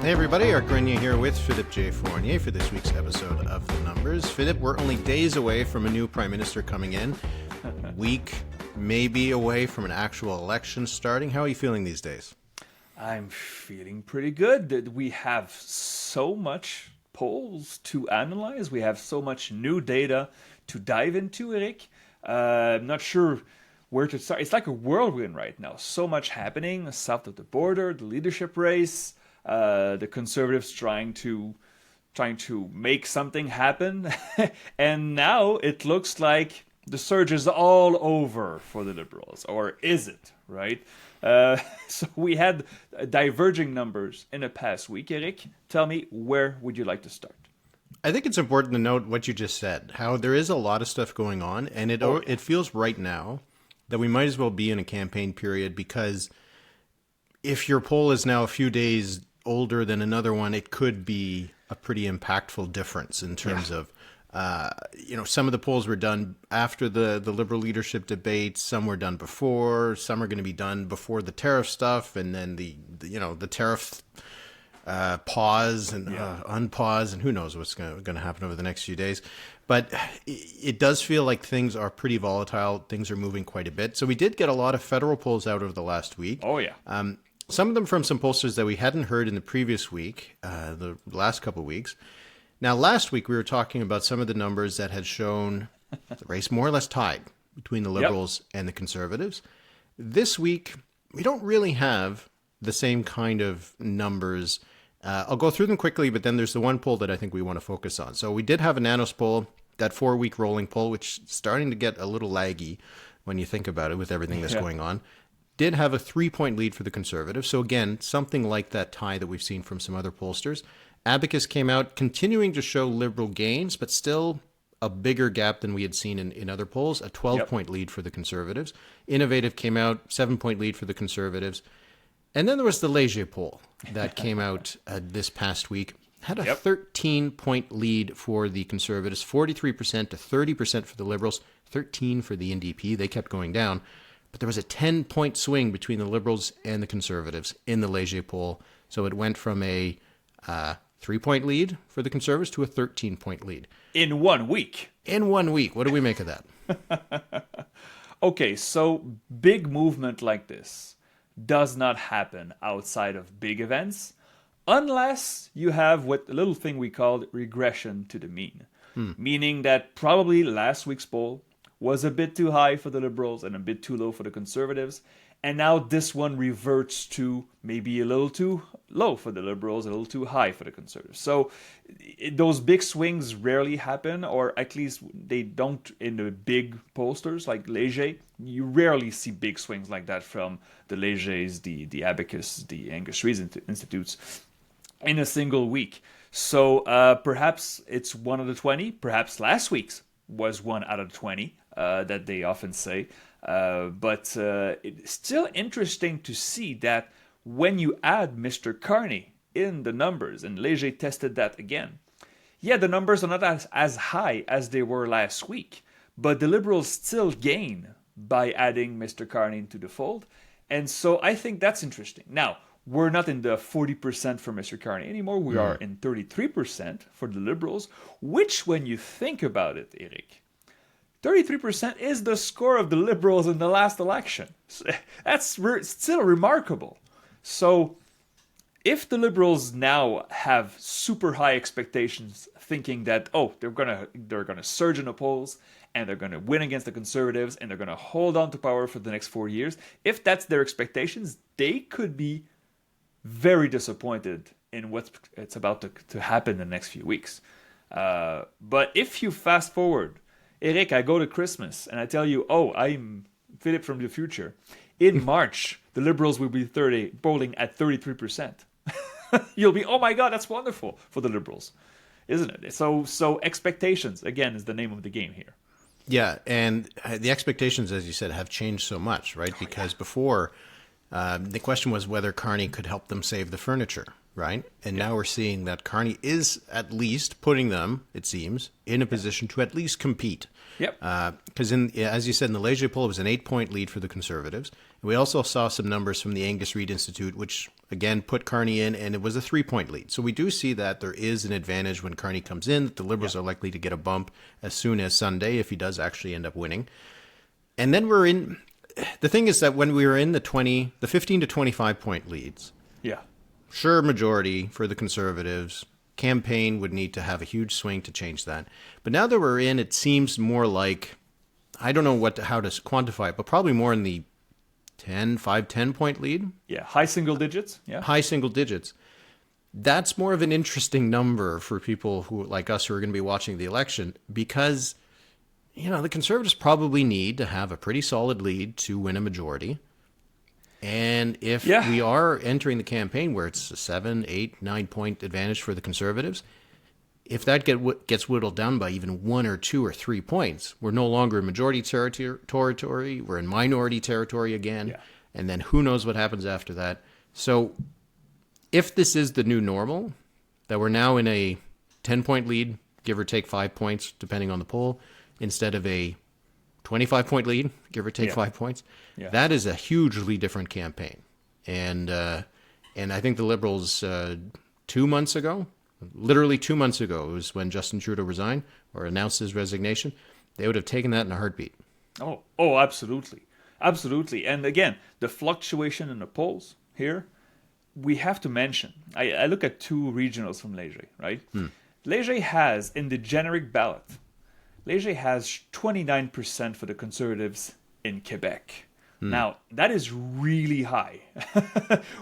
Hey everybody, Mark Carney here with Philippe J. Fournier for this week's episode of The Numbers. Philippe, we're only days away from a new Prime Minister coming in. Week, maybe away from an actual election starting. How are you feeling these days? I'm feeling pretty good. We have so much polls to analyze. We have so much new data to dive into, Eric. I'm not sure where to start. It's like a whirlwind right now. So much happening south of the border, the leadership race, the Conservatives trying to make something happen. And now it looks like the surge is all over for the Liberals. Or is it, right? So we had diverging numbers in the past week. Eric, tell me, where would you like to start? I think it's important to note what you just said, how there is a lot of stuff going on, and it feels right now that we might as well be in a campaign period, because if your poll is now a few days older than another one, it could be a pretty impactful difference in terms of, some of the polls were done after the Liberal leadership debate. Some were done before. Some are going to be done before the tariff stuff, and then the tariff pause and unpause, and who knows what's going to happen over the next few days. But it does feel like things are pretty volatile. Things are moving quite a bit. So we did get a lot of federal polls out over the last week. Oh, yeah. Some of them from some pollsters that we hadn't heard in the previous week, the last couple of weeks. Now, last week we were talking about some of the numbers that had shown the race more or less tied between the Liberals and the Conservatives. This week, we don't really have the same kind of numbers. I'll go through them quickly, but then there's the one poll that I think we want to focus on. So we did have a Nanos poll, that 4-week rolling poll, which is starting to get a little laggy when you think about it with everything that's going on. Did have a 3-point lead for the Conservatives. So again, something like that tie that we've seen from some other pollsters. Abacus came out continuing to show Liberal gains, but still a bigger gap than we had seen in other polls, a 12-point lead for the Conservatives. Innovative came out, 7-point lead for the Conservatives. And then there was the Léger poll that came out this past week. Had a 13-point lead for the Conservatives, 43% to 30% for the Liberals, 13% for the NDP. They kept going down. But there was a 10-point swing between the Liberals and the Conservatives in the Léger poll. So it went from a 3-point lead for the Conservatives to a 13-point lead. In 1 week. In 1 week. What do we make of that? Okay, so big movement like this does not happen outside of big events unless you have what a little thing we called regression to the mean. Meaning that probably last week's poll was a bit too high for the Liberals and a bit too low for the Conservatives. And now this one reverts to maybe a little too low for the Liberals, a little too high for the Conservatives. So those big swings rarely happen, or at least they don't in the big pollsters like Léger. You rarely see big swings like that from the Légers, the Abacus, the Angus Rees Institutes in a single week. So perhaps it's 1 out of 20. Perhaps last week's was 1 out of 20 that they often say. But it's still interesting to see that when you add Mr. Carney in the numbers, and Léger tested that again, the numbers are not as high as they were last week, but the Liberals still gain by adding Mr. Carney into the fold. And so I think that's interesting. Now, we're not in the 40% for Mr. Carney anymore. We are in 33% for the Liberals, which, when you think about it, Eric, 33% is the score of the Liberals in the last election. That's still remarkable. So if the Liberals now have super high expectations, thinking that, they're gonna surge in the polls and they're gonna win against the Conservatives and they're gonna hold on to power for the next 4 years, if that's their expectations, they could be very disappointed in what's about to happen in the next few weeks. But if you fast forward, Eric, I go to Christmas and I tell you, I'm Philippe from the future. In March, the Liberals will be polling at 33%. You'll be, oh my God, that's wonderful for the Liberals, isn't it? So expectations, again, is the name of the game here. Yeah, and the expectations, as you said, have changed so much, right? Because before, the question was whether Carney could help them save the furniture. right? And now we're seeing that Carney is at least putting them, it seems, in a position to at least compete. Yep. Because, as you said, in the Léger poll, it was an 8-point lead for the Conservatives. And we also saw some numbers from the Angus Reid Institute, which, again, put Carney in, and it was a 3-point lead. So we do see that there is an advantage when Carney comes in, that the Liberals are likely to get a bump as soon as Sunday if he does actually end up winning. And then we're in... The thing is that when we were in the 15 to 25-point leads... Yeah. Sure, majority for the Conservatives. Campaign would need to have a huge swing to change that. But now that we're in, it seems more like, I don't know how to quantify it, but probably more in the 10-point lead. Yeah, high single digits. Yeah. High single digits. That's more of an interesting number for people who, like us, who are going to be watching the election, because, the Conservatives probably need to have a pretty solid lead to win a majority. And if we are entering the campaign where it's a 7, 8, 9-point advantage for the Conservatives, if that gets whittled down by even 1 or 2 or 3 points, we're no longer in majority territory. We're in minority territory again. Yeah. And then who knows what happens after that. So if this is the new normal, that we're now in a 10-point lead, give or take 5 points, depending on the poll, instead of a 25-point lead, give or take 5 points. Yeah. That is a hugely different campaign. And I think the Liberals 2 months ago, literally 2 months ago, it was when Justin Trudeau resigned or announced his resignation, they would have taken that in a heartbeat. Oh, absolutely. Absolutely. And again, the fluctuation in the polls here, we have to mention. I look at 2 regionals from Léger, right? Léger has, in the generic ballot, Léger has 29% for the Conservatives in Quebec. Now, that is really high.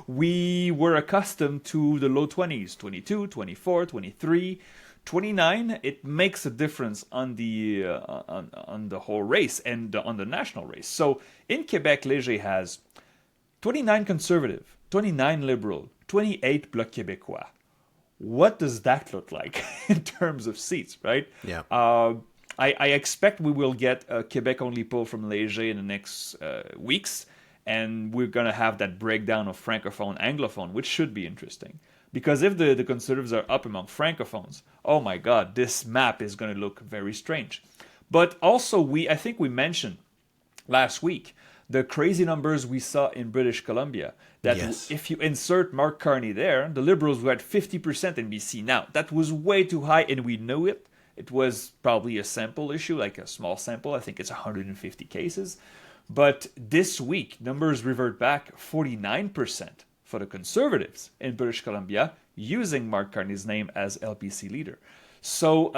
We were accustomed to the low 20s, 22, 24, 23, 29. It makes a difference on the whole race and on the national race. So in Quebec, Léger has 29 Conservative, 29 Liberal, 28 Bloc Québécois. What does that look like in terms of seats, right? Yeah. I expect we will get a Quebec-only poll from Léger in the next weeks, and we're going to have that breakdown of Francophone, Anglophone, which should be interesting. Because if the Conservatives are up among Francophones, oh my God, this map is going to look very strange. But also, I think we mentioned last week the crazy numbers we saw in British Columbia, that if you insert Mark Carney there, the Liberals were at 50% in BC. Now, that was way too high, and we knew it. It was probably a sample issue, like a small sample. I think it's 150 cases. But this week, numbers revert back 49% for the Conservatives in British Columbia, using Mark Carney's name as LPC leader. So,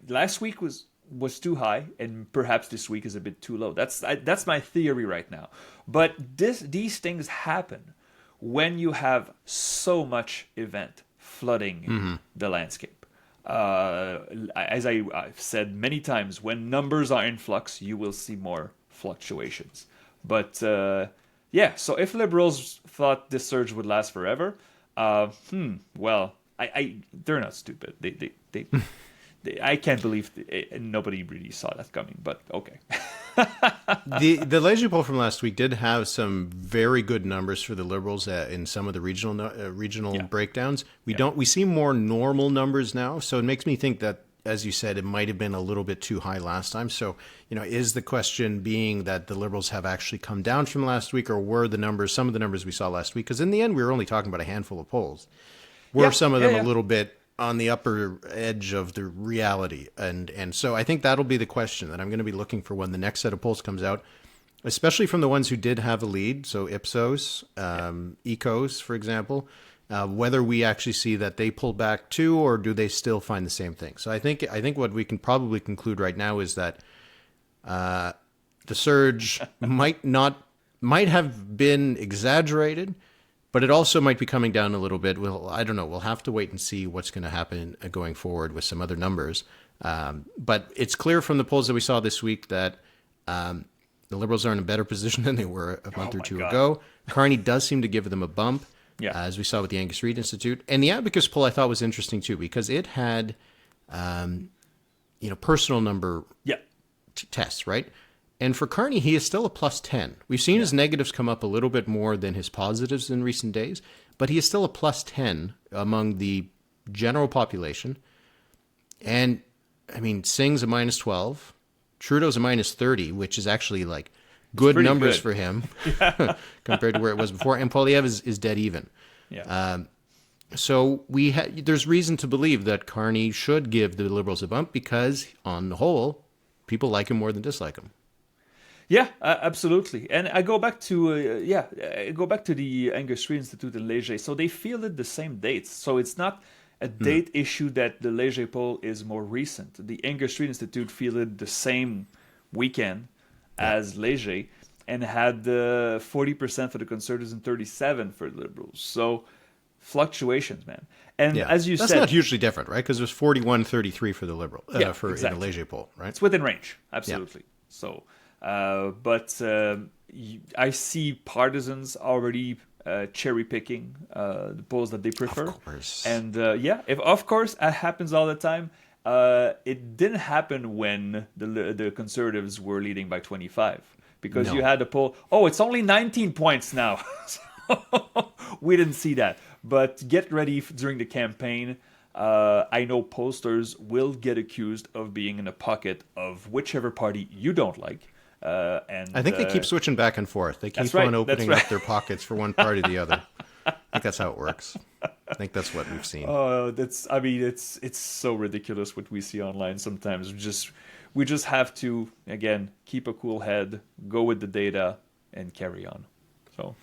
last week was too high, and perhaps this week is a bit too low. That's my theory right now. But these things happen when you have so much event flooding the landscape. As I've said many times, when numbers are in flux, you will see more fluctuations. But so if Liberals thought this surge would last forever, well, they're not stupid. They I can't believe nobody really saw that coming. But okay. The Léger poll from last week did have some very good numbers for the Liberals in some of the regional breakdowns. We see more normal numbers now, so it makes me think that, as you said, it might have been a little bit too high last time. So, is the question being that the Liberals have actually come down from last week, or were some of the numbers we saw last week? Because in the end, we were only talking about a handful of polls. Were some of them a little bit on the upper edge of the reality? And so I think that'll be the question that I'm going to be looking for when the next set of polls comes out, especially from the ones who did have a lead. So Ipsos, Ecos, for example, whether we actually see that they pull back too, or do they still find the same thing? So I think what we can probably conclude right now is that the surge might have been exaggerated, but it also might be coming down a little bit. I don't know. We'll have to wait and see what's going to happen going forward with some other numbers. But it's clear from the polls that we saw this week that the Liberals are in a better position than they were a month or two ago. Carney does seem to give them a bump, as we saw with the Angus Reid Institute. And the Abacus poll I thought was interesting too, because it had, personal number tests, right? And for Carney, he is still a plus 10. We've seen his negatives come up a little bit more than his positives in recent days, but he is still a plus 10 among the general population. And, I mean, Singh's a minus 12. Trudeau's a minus 30, which is actually like good numbers for him compared to where it was before. And Poilievre is dead even. Yeah. So there's reason to believe that Carney should give the Liberals a bump because, on the whole, people like him more than dislike him. Yeah, absolutely. And I go back to the Angus Street Institute in Léger. So they fielded the same dates. So it's not a date issue that the Léger poll is more recent. The Angus Street Institute fielded the same weekend as Léger and had 40% for the Conservatives and 37% for the Liberals. So fluctuations, man. And as you said, that's not hugely different, right? Because it was 41-33 for the Liberal, exactly. in the Léger poll, right? It's within range, absolutely. Yeah. So, I see partisans already cherry picking the polls that they prefer. Of course. And of course, it happens all the time. It didn't happen when the Conservatives were leading by 25 because you had a poll. Oh, it's only 19 points now. We didn't see that. But get ready during the campaign. I know pollsters will get accused of being in the pocket of whichever party you don't like. And I think they keep switching back and forth. They keep on opening up their pockets for one party or the other. I think that's how it works. I think that's what we've seen. It's so ridiculous what we see online sometimes. We just have to, again, keep a cool head, go with the data, and carry on. So,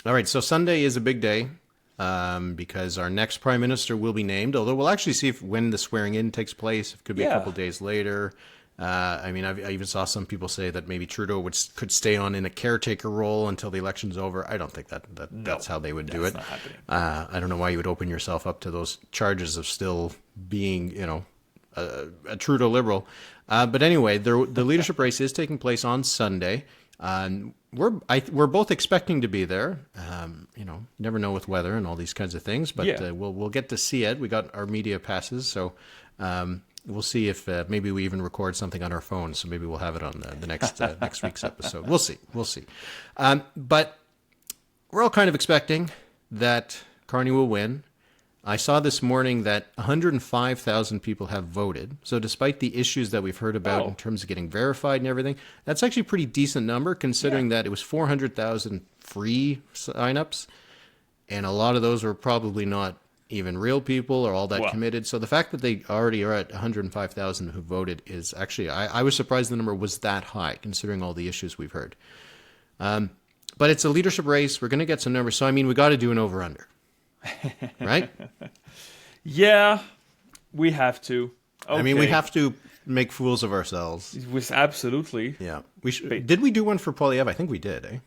all right. So Sunday is a big day because our next prime minister will be named. Although we'll actually see when the swearing in takes place. It could be a couple days later. I even saw some people say that maybe Trudeau could stay on in a caretaker role until the election's over. I don't think that's how they would do it. Not happening. I don't know why you would open yourself up to those charges of still being, a Trudeau Liberal. But anyway, the leadership race is taking place on Sunday. We're both expecting to be there. You never know with weather and all these kinds of things, but we'll get to see it. We got our media passes, so. We'll see if maybe we even record something on our phones. So maybe we'll have it on the next next week's episode. We'll see. But we're all kind of expecting that Carney will win. I saw this morning that 105,000 people have voted. So despite the issues that we've heard about in terms of getting verified and everything, that's actually a pretty decent number considering that it was 400,000 free signups. And a lot of those were probably not even real people or all that committed. So the fact that they already are at 105,000 who voted is actually, I was surprised the number was that high considering all the issues we've heard. But it's a leadership race. We're going to get some numbers. So, we got to do an over-under. Right? Yeah, we have to. Okay. We have to make fools of ourselves. Absolutely. Yeah. Did we do one for Poilievre? I think we did, eh?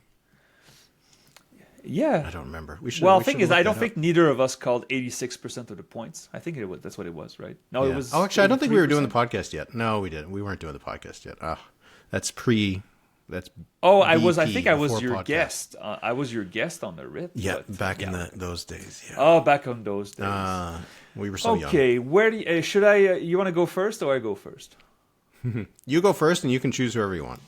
Yeah, I don't remember. The thing is, I don't think neither of us called 86% of the points. I think that's what it was, right? No, it was. Oh, actually, I don't think we were doing the podcast yet. No, we didn't. We weren't doing the podcast yet. That's pre. That's. Oh, I was. I think I was your guest. I was your guest on the RIP. Yeah, back in those days. Yeah. Oh, back on those days. We were so young. Okay, where do you, should I? You want to go first, or I go first? You go first, and you can choose whoever you want.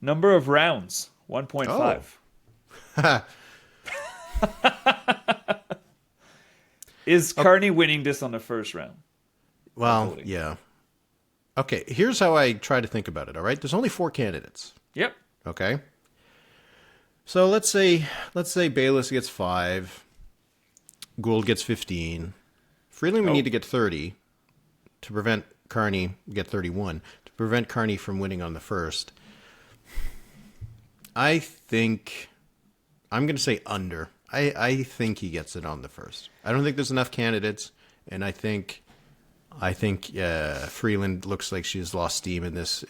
Number of rounds, 1.5. Is Carney winning this on the first round? Well, yeah. Okay, here's how I try to think about it, all right? There's only 4 candidates. Yep. Okay? So let's say Bayless gets 5, Gould gets 15. Freeland we need to get 30 to prevent Carney get 31 to prevent Carney from winning on the first. I think I'm going to say under. I think he gets it on the first. I don't think there's enough candidates, and I think Freeland looks like she's lost steam in this,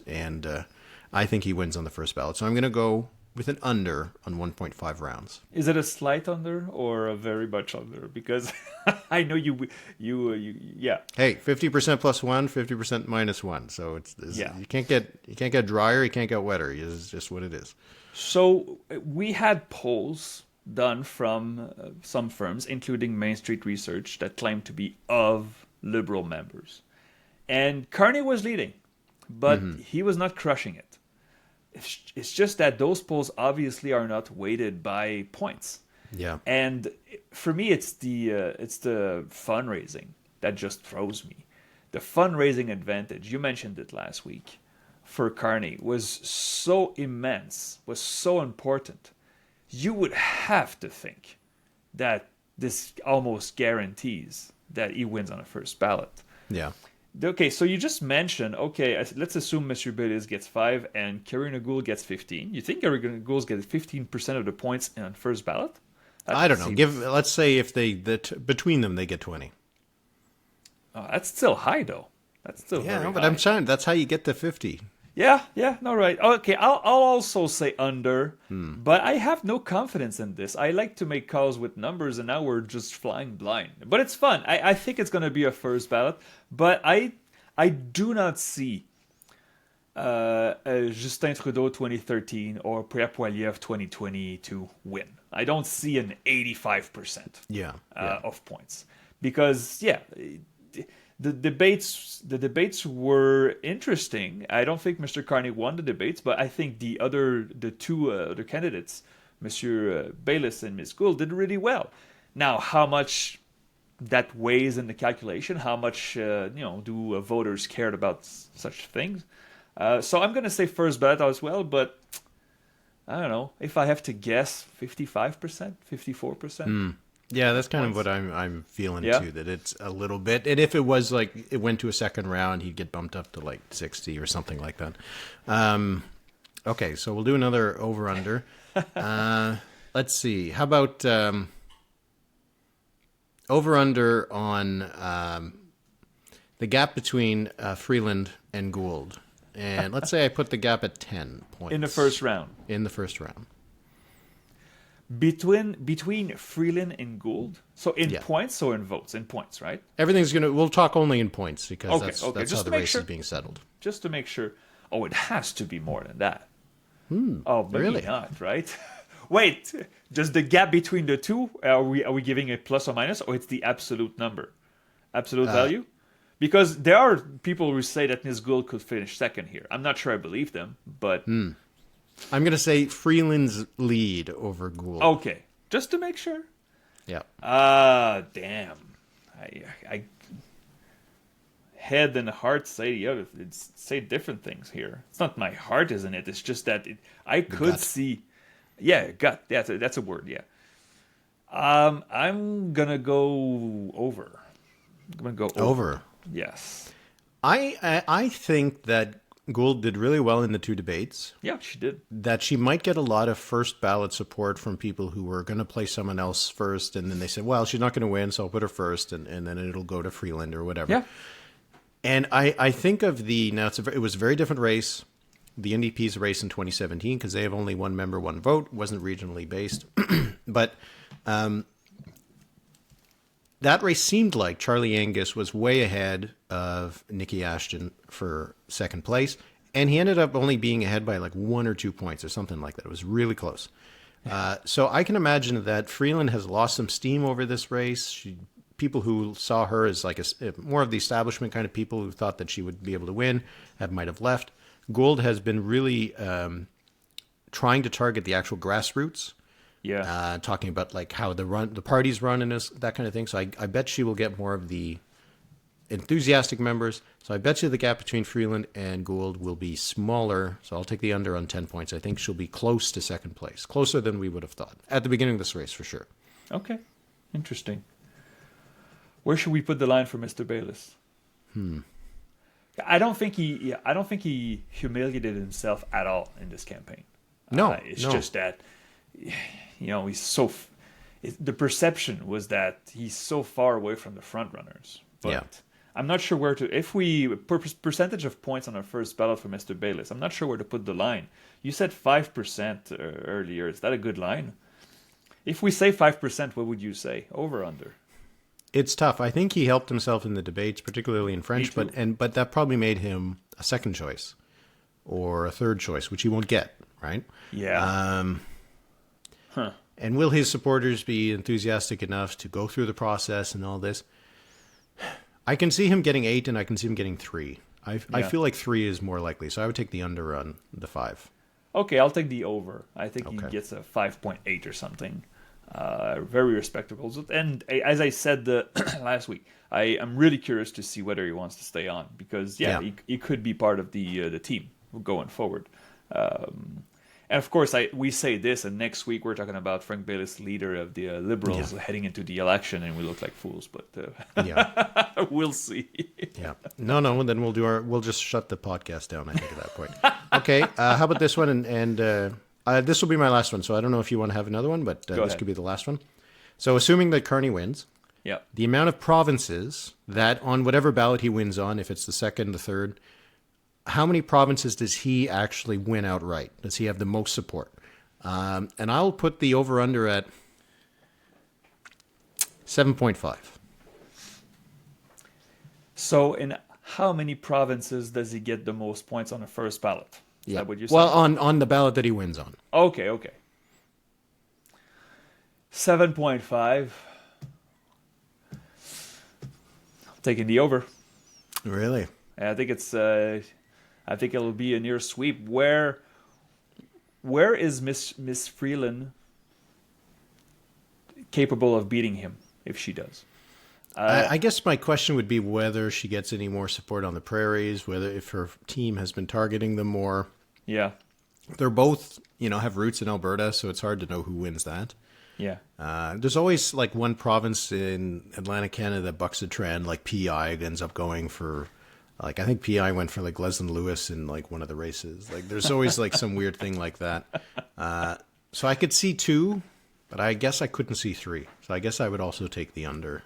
and I think he wins on the first ballot. So I'm going to go with an under on 1.5 rounds. Is it a slight under or a very much under? Because I know you yeah. Hey, 50% plus 1, 50% minus 1. So it's you can't get drier, you can't get wetter. It's just what it is. So we had polls done from some firms, including Main Street Research, that claimed to be of Liberal members. And Carney was leading. but he was not crushing it. It's just that those polls obviously are not weighted by points. Yeah. And for me, it's the fundraising that just throws me. The fundraising advantage, you mentioned it last week, for Carney was so immense, was so important. You would have to think that this almost guarantees that he wins on a first ballot. Yeah. Okay, so you just mentioned, okay, let's assume Mr. Billis gets 5 and Karina Gould gets 15. You think Karina Gould gets 15% of the points on first ballot? I don't know. Let's say if between them they get 20. Oh, that's still high, though. That's still very but high. I'm saying that's how you get to 50. Yeah, no, right. Okay, I'll also say under, but I have no confidence in this. I like to make calls with numbers, and now we're just flying blind. But it's fun. I think it's going to be a first ballot, but I do not see Justin Trudeau 2013 or Pierre Poilievre 2022 win. I don't see an 85% of points because the debates were interesting. I don't think Mr. Carney won the debates, but I think the two other candidates, Monsieur Bayliss and Ms. Gould, did really well. Now, how much that weighs in the calculation? How much do voters cared about such things? So I'm going to say first ballot as well, but I don't know if I have to guess, 55%, 54%. Yeah, that's kind of what I'm feeling too. That it's a little bit, and if it was like it went to a second round, he'd get bumped up to like 60 or something like that. Okay, so we'll do another over under. Let's see. How about over under on the gap between Freeland and Gould, and let's say I put the gap at 10 points in the first round. Between Freeland and Gould, so in points or in votes? In points, right? We'll talk only in points because that's just how the race is being settled. Just to make sure. Oh, it has to be more than that. Maybe really? Not, right? Wait, does the gap between the two, are we giving a plus or minus, or it's the absolute number? Absolute value? Because there are people who say that Ms. Gould could finish second here. I'm not sure I believe them, but... I'm going to say Freeland's lead over Gould. Okay, just to make sure. Yeah. Damn. I head and heart say say different things here. It's not my heart, isn't it? It's just that I could see. Yeah, gut. That's a word. Yeah. I'm gonna go over. I'm gonna go over. Yes. I think that Gould did really well in the two debates. Yeah, she did. That she might get a lot of first ballot support from people who were going to play someone else first, and then they said, well, she's not going to win, so I'll put her first, and then it'll go to Freeland or whatever. Yeah. And I think of it was a very different race, the NDP's race in 2017, because they have only one member, one vote, wasn't regionally based. But that race seemed like Charlie Angus was way ahead of Nikki Ashton for second place, and he ended up only being ahead by like 1 or 2 points or something like that. It was really close. So I can imagine that Freeland has lost some steam over this race. People who saw her as like more of the establishment kind of people who thought that she would be able to win might have left. Gould has been really trying to target the actual grassroots. Yeah. Talking about like how the parties run and that kind of thing. So I bet she will get more of the enthusiastic members. So I bet you the gap between Freeland and Gould will be smaller. So I'll take the under on 10 points. I think she'll be close to second place, closer than we would have thought at the beginning of this race for sure. Okay, interesting. Where should we put the line for Mr. Bayliss? I don't think he humiliated himself at all in this campaign. No, it's just that he's so. The perception was that he's so far away from the front runners. But I'm not sure where to. If we percentage of points on our first ballot for Mr. Bayliss, I'm not sure where to put the line. You said 5% earlier. Is that a good line? If we say 5%, what would you say? Over, under? It's tough. I think he helped himself in the debates, particularly in French, but that probably made him a second choice or a third choice, which he won't get, right? Yeah. And will his supporters be enthusiastic enough to go through the process and all this? I can see him getting 8, and I can see him getting 3. I feel like 3 is more likely, so I would take the under on the 5. Okay, I'll take the over. I think he Okay. gets a 5.8 or something. Very respectable. And as I said last week, I am really curious to see whether he wants to stay on because he could be part of the team going forward. And of course, we say this, and next week we're talking about Frank Baylis, leader of the Liberals, heading into the election, and we look like fools. But we'll see. Yeah. No. Then we'll just shut the podcast down. I think at that point. Okay. How about this one? And this will be my last one. So I don't know if you want to have another one, but this could be the last one. So assuming that Carney wins, the amount of provinces that on whatever ballot he wins on, if it's the second, the third. How many provinces does he actually win outright? Does he have the most support? And I'll put the over-under at 7.5. So in how many provinces does he get the most points on the first ballot? Is that what you're saying? Well, on the ballot that he wins on. Okay. 7.5. Taking the over. Really? I think it's... I think it'll be a near sweep. Where is Miss Freeland capable of beating him if she does? I guess my question would be whether she gets any more support on the prairies, whether if her team has been targeting them more. Yeah. They're both, have roots in Alberta, so it's hard to know who wins that. Yeah. There's always like one province in Atlantic Canada that bucks the trend, like PI ends up going for... Like, I think PI went for, like, Leslyn Lewis in, like, one of the races. Like, there's always, like, some weird thing like that. So I could see 2, but I guess I couldn't see 3. So I guess I would also take the under,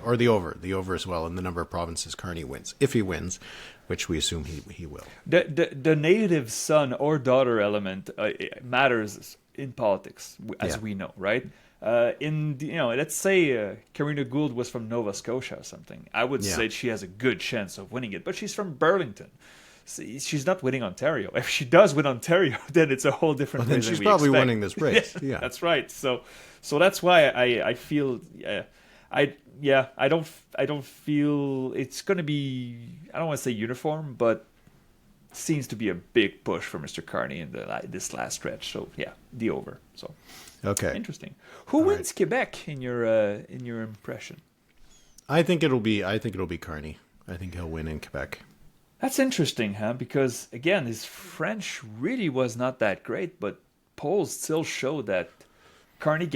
or the over as well, in the number of provinces Carney wins. If he wins, which we assume he will. The native son or daughter element matters in politics, as we know, right? Let's say Karina Gould was from Nova Scotia or something. I would say she has a good chance of winning it, but she's from Burlington. See, she's not winning Ontario. If she does win Ontario, then it's a whole different. Well, then she's probably winning this race. Yeah, that's right. So that's why I feel I don't feel it's going to be. I don't want to say uniform, but seems to be a big push for Mr. Carney in this last stretch. So the over. So. Okay. Interesting. Who wins Quebec in your impression? I think it'll be Carney. I think he'll win in Quebec. That's interesting, huh? Because again, his French really was not that great, but polls still show that Carney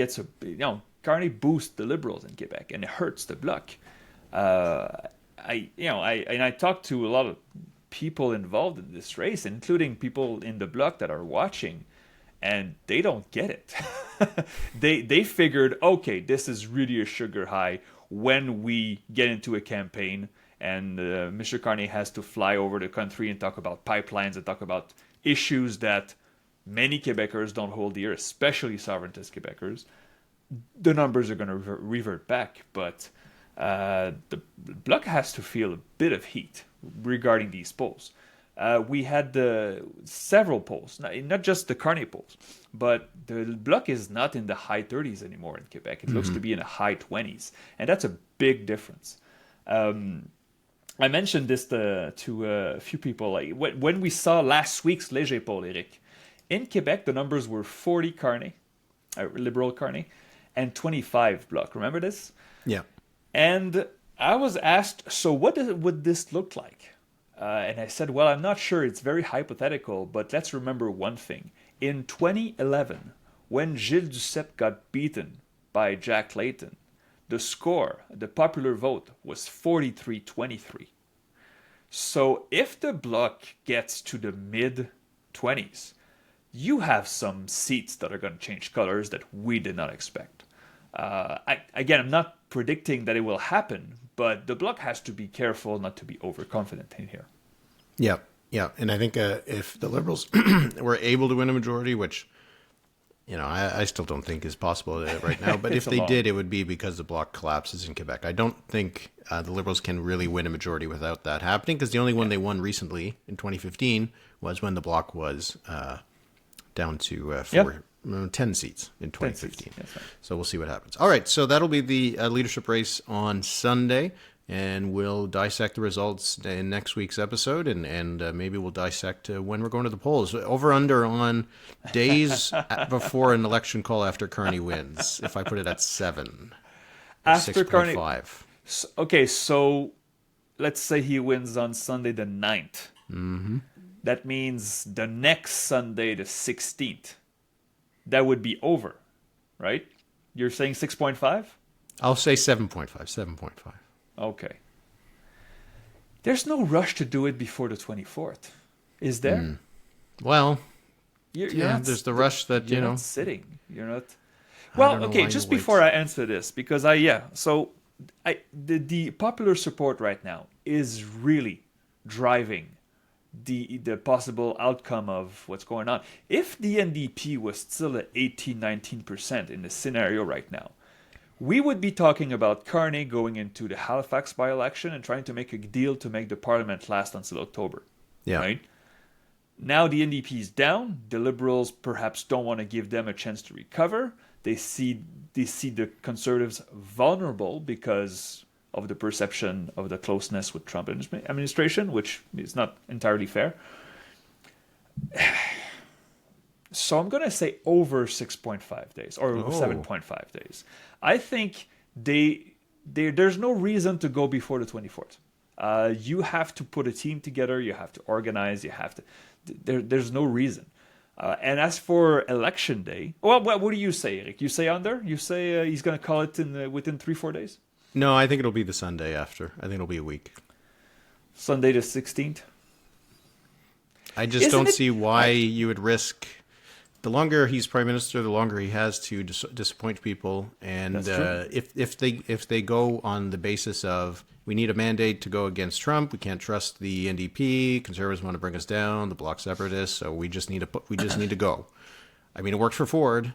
Carney boosts the Liberals in Quebec and it hurts the Bloc. I talked to a lot of people involved in this race, including people in the Bloc that are watching. And they don't get it. They figured, okay, this is really a sugar high when we get into a campaign and Mr. Carney has to fly over the country and talk about pipelines and talk about issues that many Quebecers don't hold dear, especially sovereigntist Quebecers. The numbers are going to revert back, but the Bloc has to feel a bit of heat regarding these polls. We had several polls, not just the Carney polls, but the Bloc is not in the high 30s anymore in Quebec. It looks to be in the high 20s, and that's a big difference. I mentioned this to a few people. Like when we saw last week's Léger poll, Eric, in Quebec, the numbers were 40 Carney, Liberal Carney, and 25 Bloc. Remember this? Yeah. And I was asked, so what would this look like? And I said, well, I'm not sure. It's very hypothetical, but let's remember one thing. In 2011, when Gilles Duceppe got beaten by Jack Layton, the score, the popular vote, was 43-23. So if the Bloc gets to the mid-20s, you have some seats that are going to change colors that we did not expect. I'm not predicting that it will happen, but the Bloc has to be careful not to be overconfident in here. Yeah. And I think if the Liberals were able to win a majority, which, I still don't think is possible right now, but if they did, it would be because the Bloc collapses in Quebec. I don't think the Liberals can really win a majority without that happening, because the only one they won recently in 2015 was when the Bloc was down to 10 seats in 2015. Yes, right. So we'll see what happens. All right, so that'll be the leadership race on Sunday. and we'll dissect the results in next week's episode, and maybe we'll dissect when we're going to the polls. Over under on days before an election call after Carney wins, if I put it at 7. After Carney... 6.5. Okay, so let's say he wins on Sunday the 9th. Mm-hmm. That means the next Sunday, the 16th, that would be over, right? You're saying 6.5? I'll say 7.5. 7.5. Okay. There's no rush to do it before the 24th, is there? Well, You're yeah, there's the rush that, you're you know. not sitting. You're not... Well, okay, just before I answer this, because the popular support right now is really driving the possible outcome of what's going on. If the NDP was still at 18-19% in the scenario right now, we would be talking about Carney going into the Halifax by-election and trying to make a deal to make the parliament last until October. Yeah. Right? Now the NDP is down. The Liberals perhaps don't want to give them a chance to recover. They see the Conservatives vulnerable because of the perception of the closeness with Trump administration, which is not entirely fair. So I'm going to say over 6.5 days or 7.5 days. I think there's no reason to go before the 24th. You have to put a team together. You have to organize. You have to. There's no reason. And as for election day, well, what do you say, Eric? You say under? You say he's going to call it within 3-4 days? No, I think it'll be the Sunday after. I think it'll be a week. Sunday the 16th? I just don't see why you would risk... The longer he's prime minister, the longer he has to disappoint people. And if they go on the basis of we need a mandate to go against Trump, we can't trust the NDP, Conservatives want to bring us down, the Bloc separatists, so we just need to go. I mean, it worked for Ford,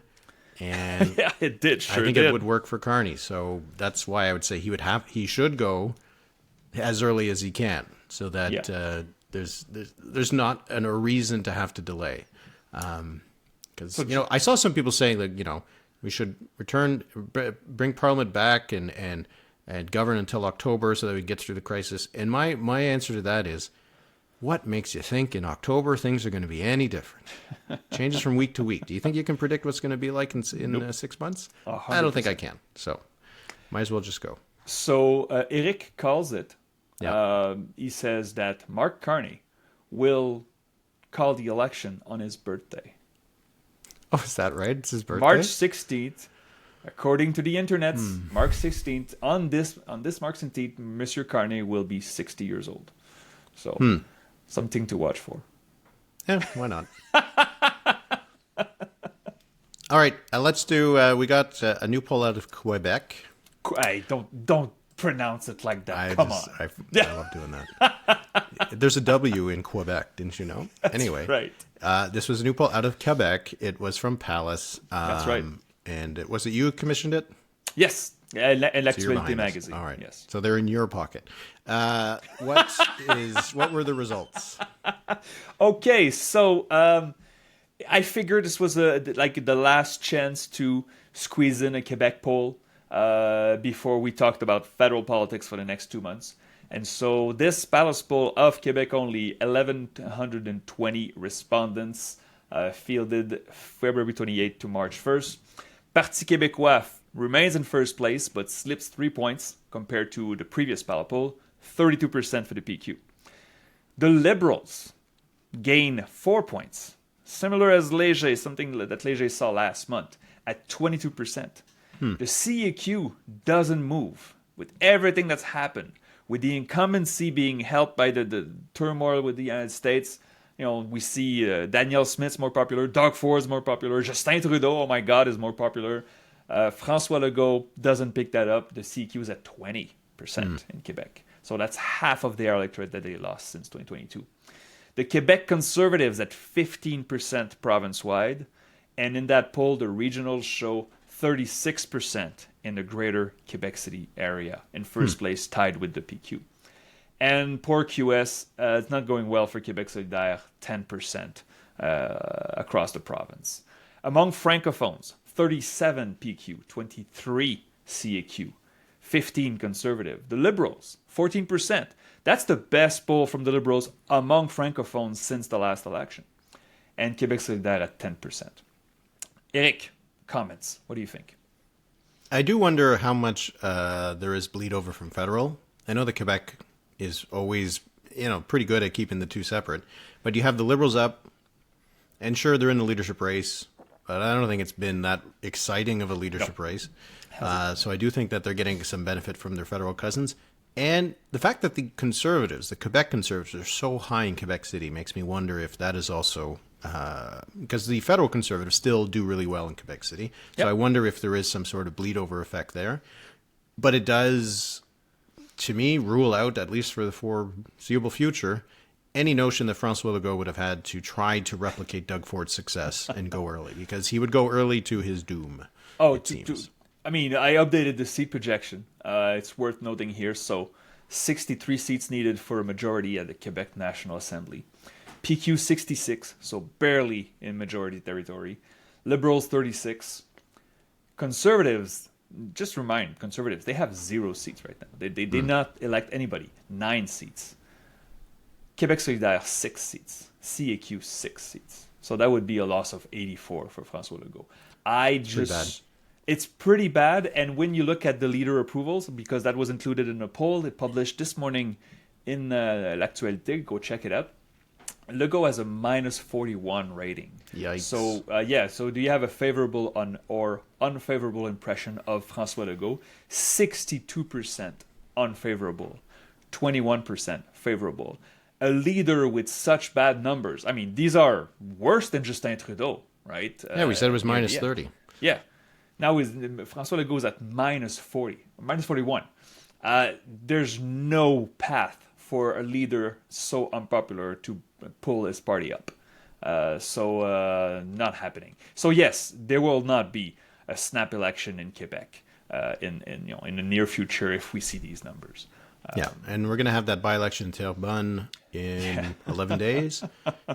and yeah, it did. Sure, I think it would work for Carney. So that's why I would say he should go as early as he can, so that there's not a reason to have to delay. Because, I saw some people saying that, we should bring Parliament back and govern until October so that we get through the crisis. And my answer to that is, what makes you think in October things are going to be any different? Changes from week to week. Do you think you can predict what's going to be like in 6 months? 100%. I don't think I can. So might as well just go. So Eric calls it. Yeah. He says that Mark Carney will call the election on his birthday. Oh, is that right? It's his birthday? March 16th, according to the internet, March 16th. On this March 16th, Monsieur Carney will be 60 years old. So, something to watch for. Yeah, why not? All right, let's do. We got a new poll out of Quebec. Hey, don't pronounce it like that. Come on. I love doing that. There's a W in Quebec, didn't you know? Anyway, right. This was a new poll out of Quebec. It was from Palace. That's right. And was it you who commissioned it? Yes. L'actualité So magazine. All right. Yes. So they're in your pocket. What were the results? Okay, so I figured this was the last chance to squeeze in a Quebec poll before we talked about federal politics for the next 2 months. And so this Palace poll of Quebec only, 1,120 respondents fielded February 28th to March 1st. Parti Québécois remains in first place but slips 3 points compared to the previous Palace poll, 32% for the PQ. The Liberals gain 4 points, similar as Léger, something that Léger saw last month, at 22%. The CEQ doesn't move with everything that's happened. With the incumbency being helped by the turmoil with the United States, we see Danielle Smith's more popular, Doug Ford's more popular, Justin Trudeau, oh my God, is more popular. François Legault doesn't pick that up. The CQ is at 20% in Quebec. So that's half of their electorate that they lost since 2022. The Quebec Conservatives at 15% province-wide. And in that poll, the regionals show 36% in the greater Quebec City area, in first place, tied with the PQ. And poor QS, it's not going well for Québec Solidaire, 10% across the province. Among francophones, 37 PQ, 23 CAQ, 15% Conservative. The Liberals, 14%. That's the best poll from the Liberals among Francophones since the last election. And Québec solidaire at 10%. Eric, comments. What do you think? I do wonder how much there is bleed over from federal. I know that Quebec is always, pretty good at keeping the two separate. But you have the Liberals up, and sure, they're in the leadership race, but I don't think it's been that exciting of a leadership race. So I do think that they're getting some benefit from their federal cousins. And the fact that the Conservatives, the Quebec Conservatives, are so high in Quebec City makes me wonder if that is also... because the federal Conservatives still do really well in Quebec City. So I wonder if there is some sort of bleed over effect there. But it does, to me, rule out, at least for the foreseeable future, any notion that François Legault would have had to try to replicate Doug Ford's success and go early, because he would go early to his doom. I updated the seat projection. It's worth noting here. So 63 seats needed for a majority at the Quebec National Assembly. PQ 66, so barely in majority territory. Liberals 36. Conservatives, just remind Conservatives, they have 0 seats right now. They did not elect anybody. 9 seats. Québec solidaire 6 seats. CAQ 6 seats. So that would be a loss of 84 for François Legault. It's pretty bad. And when you look at the leader approvals, because that was included in a poll, it published this morning in L'Actualité, go check it out. Legault has a minus 41 rating. Yikes. So do you have a favorable or unfavorable impression of François Legault? 62% unfavorable, 21% favorable. A leader with such bad numbers. I mean, these are worse than Justin Trudeau, right? Yeah, we said it was minus 30. Yeah. Now François Legault is at minus 40, minus 41. There's no path for a leader so unpopular to pull his party up. Not happening. So yes, there will not be a snap election in Quebec in the near future if we see these numbers. And we're going to have that by-election in Terrebonne in 11 days.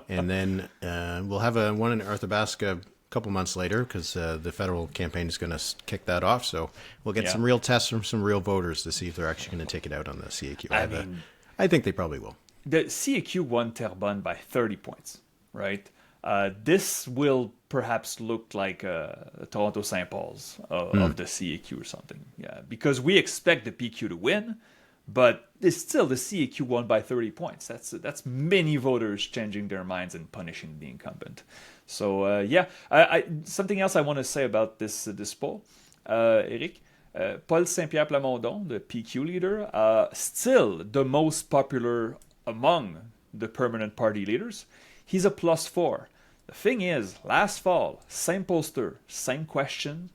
And then we'll have one in Arthabaska a couple months later, because the federal campaign is going to kick that off. So we'll get some real tests from some real voters to see if they're actually going to take it out on the CAQ. I think they probably will. The CAQ won Terrebonne by 30 points, right? This will perhaps look like Toronto St. Paul's of the CAQ or something. Yeah, because we expect the PQ to win, but it's still the CAQ won by 30 points. That's many voters changing their minds and punishing the incumbent. So something else I want to say about this poll, Eric. Paul Saint-Pierre Plamondon, the PQ leader, still the most popular among the permanent party leaders. He's a +4. The thing is, last fall, same pollster, same question,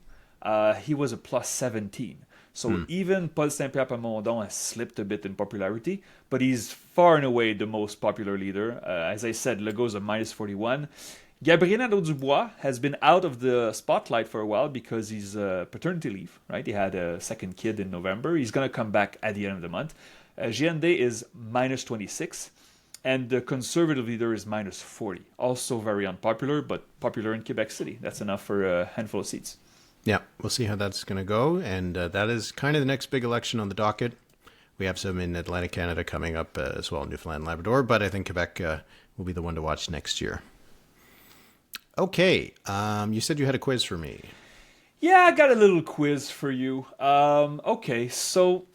he was a +17. So even Paul Saint-Pierre Plamondon has slipped a bit in popularity, but he's far and away the most popular leader. As I said, Legault's a -41. Gabriel Nadeau-Dubois has been out of the spotlight for a while because he's paternity leave, right? He had a second kid in November. He's going to come back at the end of the month. GND is -26, and the conservative leader is -40. Also very unpopular, but popular in Quebec City. That's enough for a handful of seats. Yeah, we'll see how that's going to go. And that is kind of the next big election on the docket. We have some in Atlantic Canada coming up as well, Newfoundland and Labrador, but I think Quebec will be the one to watch next year. Okay, you said you had a quiz for me. Yeah, I got a little quiz for you. Okay, so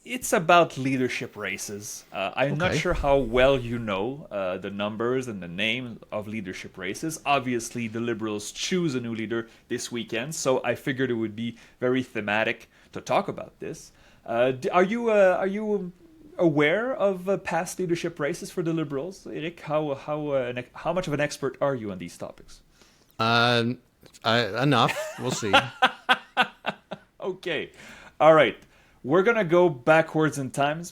it's about leadership races. I'm not sure how well you know the numbers and the name of leadership races. Obviously, the Liberals choose a new leader this weekend, so I figured it would be very thematic to talk about this. Are you aware of past leadership races for the Liberals, Eric? How much of an expert are you on these topics? Enough. We'll see. Okay, all right. We're gonna go backwards in time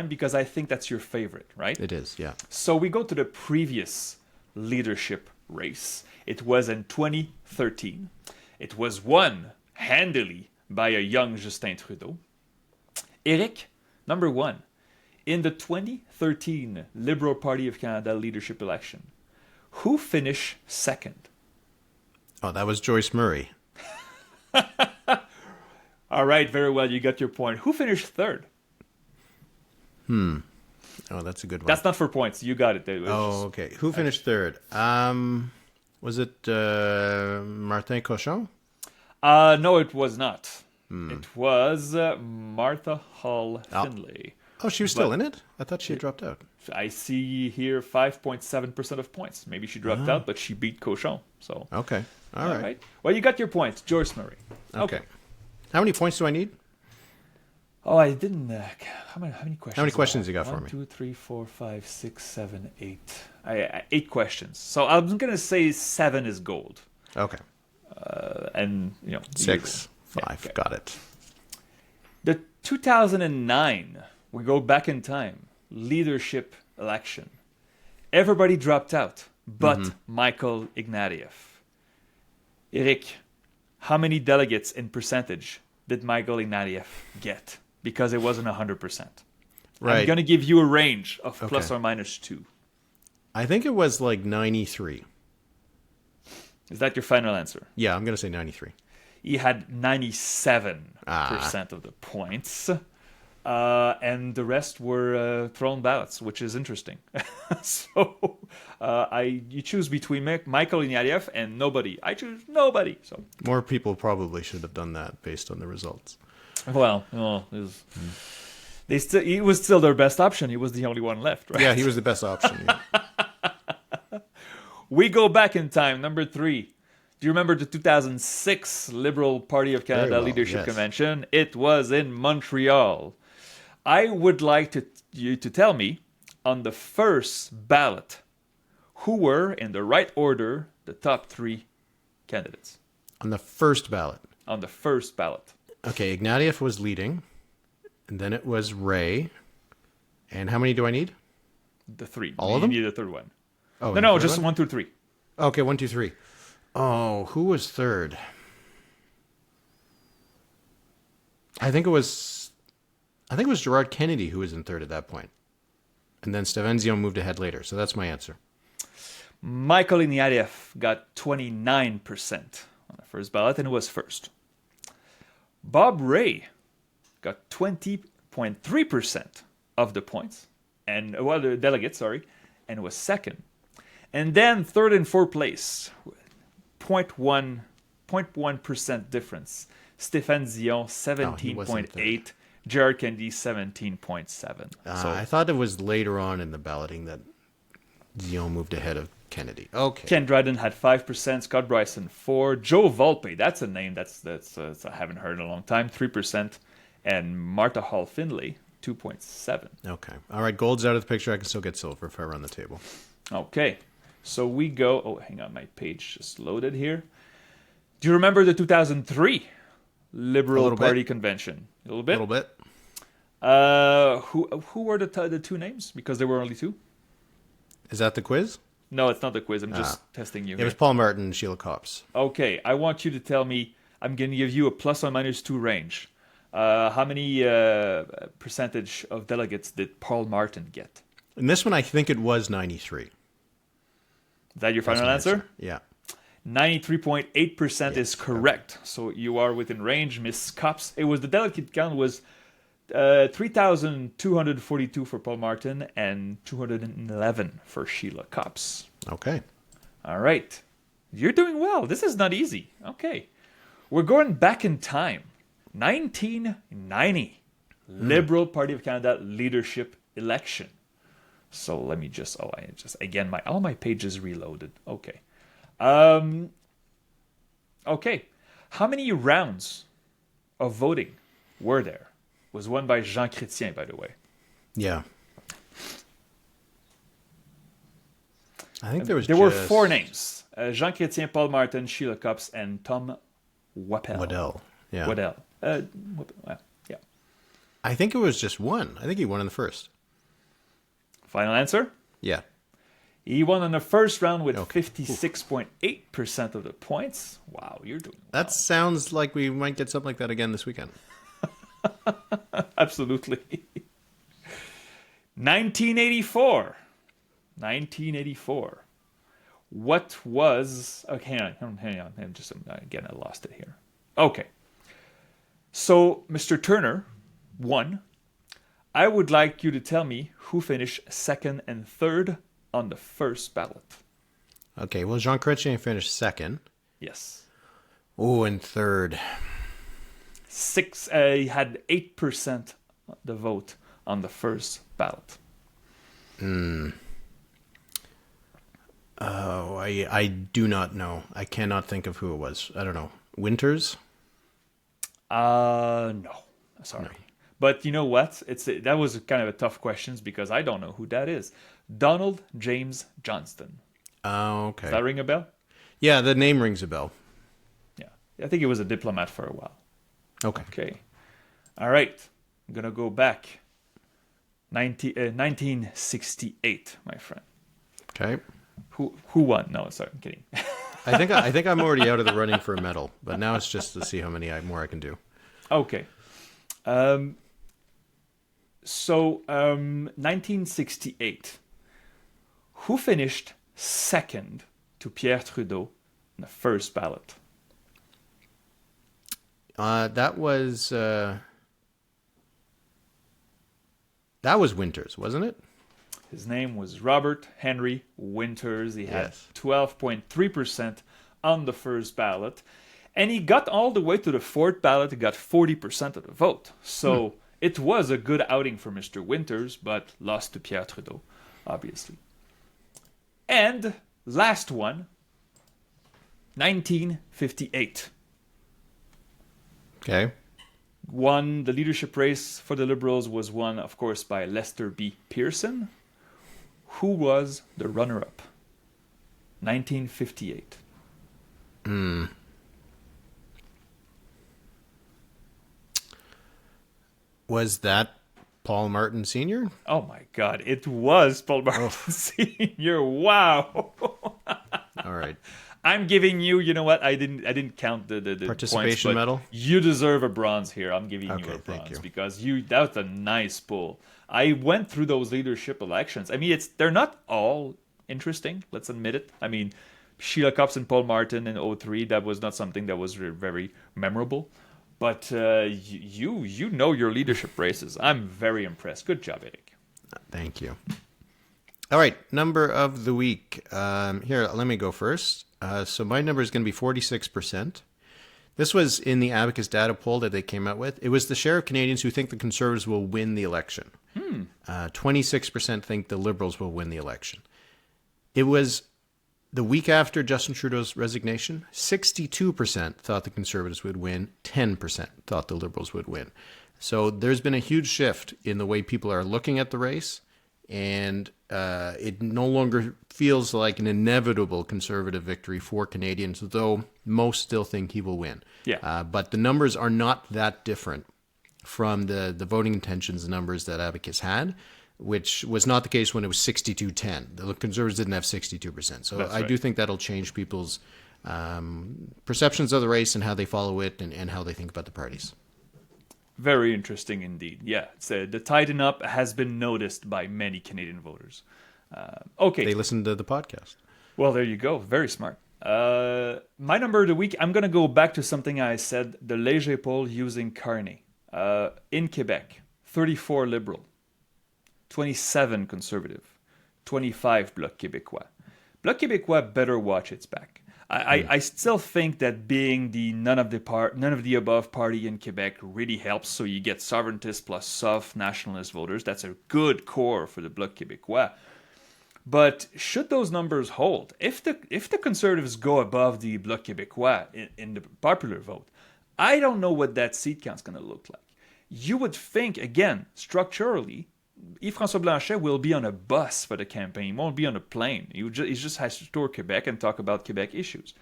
because I think that's your favorite, right? It is, yeah. So we go to the previous leadership race. It was in 2013. It was won handily by a young Justin Trudeau. Eric, number one, in the 2013 Liberal Party of Canada leadership election, who finished second? Oh, that was Joyce Murray. All right, very well. You got your point. Who finished third? Oh, that's a good one. That's not for points. You got it. It was Oh, okay. Who finished third? Was it Martin Cochon? No, it was not. It was Martha Hall Finlay. Oh, she was still in it? I thought she had dropped out. I see here 5.7% of points. Maybe she dropped out, but she beat Cochon. So Okay. All right. Well, you got your points, Joyce Marie. Okay. How many points do I need? Oh, I didn't. How many questions? How many questions you got for me? 1, 2, 3, 4, 5, 6, 7, 8. 8 questions. So I'm gonna say 7 is gold. Okay. And 6, 5. Yeah, okay. Got it. The 2009. We go back in time. Leadership election. Everybody dropped out, but Michael Ignatieff. Eric, how many delegates in percentage did Michael Ignatieff get? Because it wasn't 100%. Right. I'm going to give you a range of plus or minus 2. I think it was like 93. Is that your final answer? Yeah, I'm going to say 93. He had 97% of the points. And the rest were thrown ballots, which is interesting. So you choose between Michael Ignatieff and nobody. I choose nobody. So More people probably should have done that based on the results. well, he was still their best option. He was the only one left, right? Yeah, he was the best option. Yeah. We go back in time. Number 3. Do you remember the 2006 Liberal Party of Canada Leadership Convention? It was in Montreal. I would like you to tell me, on the first ballot, who were, in the right order, the top 3 candidates. On the first ballot. On the first ballot. Okay, Ignatieff was leading, and then it was Ray. And how many do I need? The 3. All of them? You need the third one. Oh, No, just 1 through 3. Okay, 1, 2, 3. Oh, who was third? I think it was Gerard Kennedy who was in third at that point. And then Steven moved ahead later. So that's my answer. Michael Ignatieff got 29% on the first ballot and was first. Bob Ray got 20.3% of the points, and the delegates, and was second. And then third and fourth place, 0.1% difference. Stéphane Dion, 17.8. Gerard Kennedy, 17.7. I thought it was later on in the balloting that Dion moved ahead of Kennedy. Okay. Ken Dryden had 5%, Scott Bryson 4%, Joe Volpe, that's a name that's I haven't heard in a long time, 3%, and Martha Hall Finlay, 2.7. Okay. All right, gold's out of the picture. I can still get silver if I run the table. Okay. So we go... Oh, hang on. My page just loaded here. Do you remember the 2003 Liberal Party Convention? A little bit? A little bit. Who were the 2 names? Because there were only 2. Is that the quiz? No, it's not the quiz. I'm just testing you. It was Paul Martin and Sheila Copps. Okay. I want you to tell me... I'm going to give you a plus or minus 2 range. How many percentage of delegates did Paul Martin get? In this one, I think it was 93. Is that your final answer? Yeah. 93.8% is correct. So you are within range, Miss Copps. It was the delegate count was 3,242 for Paul Martin and 211 for Sheila Copps. Okay. All right. You're doing well. This is not easy. Okay. We're going back in time. 1990. Liberal Party of Canada leadership election. So let me just... Oh, again, all my pages reloaded. Okay. Okay. How many rounds of voting were there? Was won by Jean Chrétien, by the way. Yeah. I think there were 4 names. Jean Chrétien, Paul Martin, Sheila Copps, and Tom Waddell. Yeah. Waddell. Yeah. I think it was just 1. I think he won in the first. Final answer? Yeah. He won in the first round with 56.8% of the points. Wow, you're doing well. That sounds like we might get something like that again this weekend. Absolutely. 1984. 1984. What was... Okay, hang on. Again, I lost it here. Okay. So, Mr. Turner won. I would like you to tell me who finished second and third on the first ballot. Okay, well, Jean Chrétien finished second. Yes. Oh, and third. He had 8% the vote on the first ballot. Oh, I do not know. I cannot think of who it was. I don't know. Winters? No. Sorry. No. But you know what? That was kind of a tough question because I don't know who that is. Donald James Johnston. Oh, okay. Does that ring a bell? Yeah, the name rings a bell. Yeah. I think he was a diplomat for a while. Okay. All right. I'm going to go back. 1968, my friend. Okay. Who won? No, sorry, I'm kidding. I think I'm already out of the running for a medal, but now it's just to see how many more I can do. Okay. 1968. Who finished second to Pierre Trudeau in the first ballot? That was Winters, wasn't it? His name was Robert Henry Winters. He had Yes. 12.3% on the first ballot. And he got all the way to the fourth ballot. He got 40% of the vote. So it was a good outing for Mr. Winters, but lost to Pierre Trudeau, obviously. And last one, 1958. Okay. The leadership race for the Liberals was won, of course, by Lester B. Pearson. Who was the runner-up? 1958. Was that Paul Martin Sr.? Oh my God! It was Paul Martin Sr. Wow. All right. I'm giving you. You know what? I didn't count the Participation points, medal? You deserve a bronze here. I'm giving you Okay, a thank bronze you. because that was a nice pull. I went through those leadership elections. I mean, they're not all interesting. Let's admit it. I mean, Sheila Copps and Paul Martin in 03, that was not something that was very memorable. But you know your leadership races. I'm very impressed. Good job, Eric. Thank you. All right, number of the week. Here, let me go first. So my number is going to be 46%. This was in the Abacus data poll that they came out with. It was the share of Canadians who think the Conservatives will win the election. 26% think the Liberals will win the election. It was the week after Justin Trudeau's resignation. 62% thought the Conservatives would win. 10% thought the Liberals would win. So there's been a huge shift in the way people are looking at the race. And it no longer feels like an inevitable Conservative victory for Canadians, though most still think he will win. Yeah. But the numbers are not that different from the voting intentions numbers that Abacus had, which was not the case when it was 62-10. The Conservatives didn't have 62%. So I do think that'll change people's perceptions of the race and how they follow it and how they think about the parties. Very interesting indeed. Yeah, so the tighten up has been noticed by many Canadian voters. Okay. They listened to the podcast. Well, there you go. Very smart. My number of the week, I'm going to go back to something I said, the Léger poll using Carney. In Quebec, 34 Liberal, 27 Conservative, 25 Bloc Québécois. Bloc Québécois better watch its back. I still think that being the none of the above party in Quebec really helps. So you get sovereigntist plus soft nationalist voters. That's a good core for the Bloc Québécois. But should those numbers hold, if the Conservatives go above the Bloc Québécois in the popular vote, I don't know what that seat count's going to look like. You would think, again, structurally, Yves-François Blanchet will be on a bus for the campaign. He won't be on a plane. He just has to tour Quebec and talk about Quebec issues.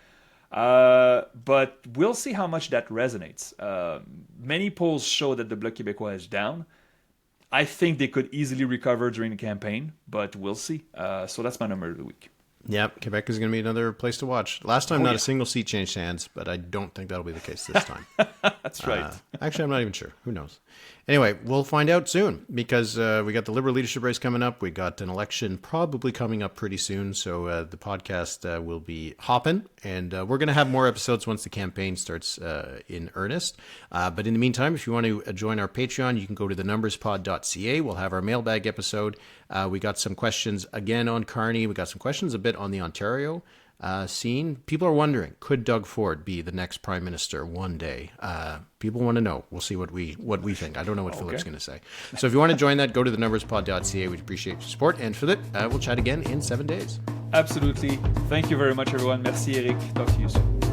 But we'll see how much that resonates. Many polls show that the Bloc Québécois is down. I think they could easily recover during the campaign, but we'll see. So that's my number of the week. Yep, Quebec is going to be another place to watch. Last time, not yeah. a single seat changed hands, but I don't think that'll be the case this time. That's right. Actually, I'm not even sure. Who knows? Anyway, we'll find out soon because we got the Liberal leadership race coming up. We got an election probably coming up pretty soon. So the podcast will be hopping, and we're going to have more episodes once the campaign starts in earnest. But in the meantime, if you want to join our Patreon, you can go to thenumberspod.ca. We'll have our mailbag episode. We got some questions again on Carney. We got some questions a bit on the Ontario scene. People are wondering, could Doug Ford be the next prime minister one day? People want to know. We'll see what we think. I don't know what Philippe's going to say. So if you want to join that, go to thenumberspod.ca. We'd appreciate your support. And Philippe, we'll chat again in 7 days. Absolutely. Thank you very much, everyone. Merci, Eric. Talk to you soon.